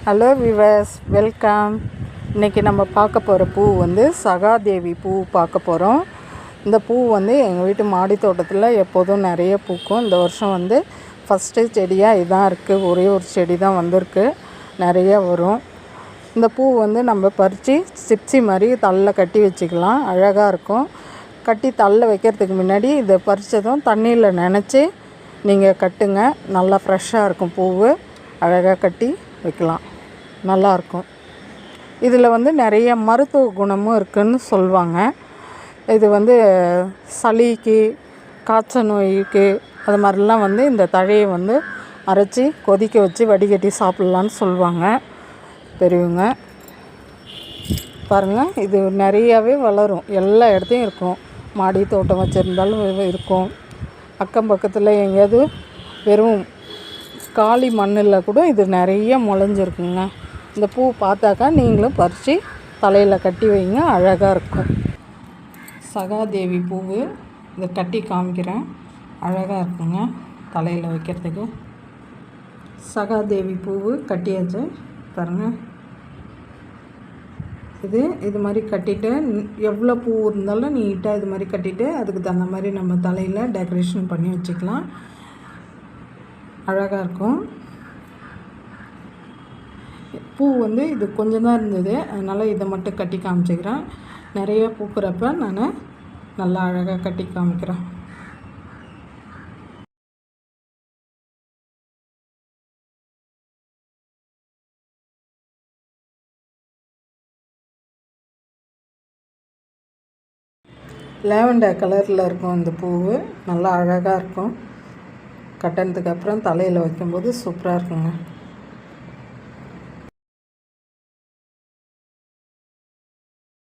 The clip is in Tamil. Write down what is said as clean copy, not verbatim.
Hello viewers, welcome. இன்றைக்கி நம்ம பார்க்க போகிற பூ வந்து சகாதேவி பூ பார்க்க போகிறோம். இந்த பூ வந்து எங்கள் வீட்டு மாடி தோட்டத்தில் எப்போதும் நிறைய பூக்கும். இந்த வருஷம் வந்து ஃபஸ்ட்டு செடியாக இதான் இருக்குது. ஒரே ஒரு செடி தான் வந்திருக்கு, நிறைய வரும். இந்த பூ வந்து நம்ம பறித்து சிப்ஸி மாதிரி தள்ள கட்டி வச்சுக்கலாம், அழகாக இருக்கும். கட்டி தள்ள வைக்கிறதுக்கு முன்னாடி இதை பறித்ததும் தண்ணியில் நனைச்சி நீங்கள் கட்டுங்க, நல்லா ஃப்ரெஷ்ஷாக இருக்கும். பூவு அழகாக கட்டி வைக்கலாம், நல்லாயிருக்கும். இதில் வந்து நிறைய மருத்துவ குணமும் இருக்குதுன்னு சொல்லுவாங்க. இது வந்து சளிக்கு, காய்ச்சல் நோய்க்கு அது மாதிரிலாம் வந்து இந்த தழையை வந்து அரைச்சி கொதிக்க வச்சு வடிகட்டி சாப்பிட்லான்னு சொல்லுவாங்க பெரியவங்க. பாருங்கள், இது நிறையாவே வளரும், எல்லா இடத்தையும் இருக்கும். மாடி தோட்டம் வச்சுருந்தாலும் இருக்கும். அக்கம் பக்கத்தில் எங்கேயாவது வெறும் காலி மண்ணில் கூட இது நிறைய முளைஞ்சிருக்குங்க. இந்த பூ பார்த்தாக்கா நீங்களும் பறித்து தலையில் கட்டி வைங்க, அழகாக இருக்கும். சகாதேவி பூவு இதை கட்டி காமிக்கிறேன், அழகாக இருக்குங்க தலையில் வைக்கிறதுக்கு. சகாதேவி பூவு கட்டியாச்சு பாருங்கள். இது மாதிரி கட்டிட்டு எவ்வளோ பூ இருந்தாலும் நீட்டாக இது மாதிரி கட்டிட்டு அதுக்கு தகுந்த மாதிரி நம்ம தலையில் டெக்கரேஷன் பண்ணி வச்சுக்கலாம், அழகாக இருக்கும். பூ வந்து இது கொஞ்சம் தான் இருந்தது, அதனால் இதை மட்டும் கட்டி காமிச்சிக்கிறேன். நிறைய பூக்கிறப்ப நான் நல்லா அழகாக கட்டி காமிக்கிறேன். லேவண்டர் கலரில் இருக்கும் இந்த பூவு, நல்லா அழகாக இருக்கும். கட்டினதுக்கப்புறம் தலையில் வைக்கும்போது சூப்பராக இருக்குங்க.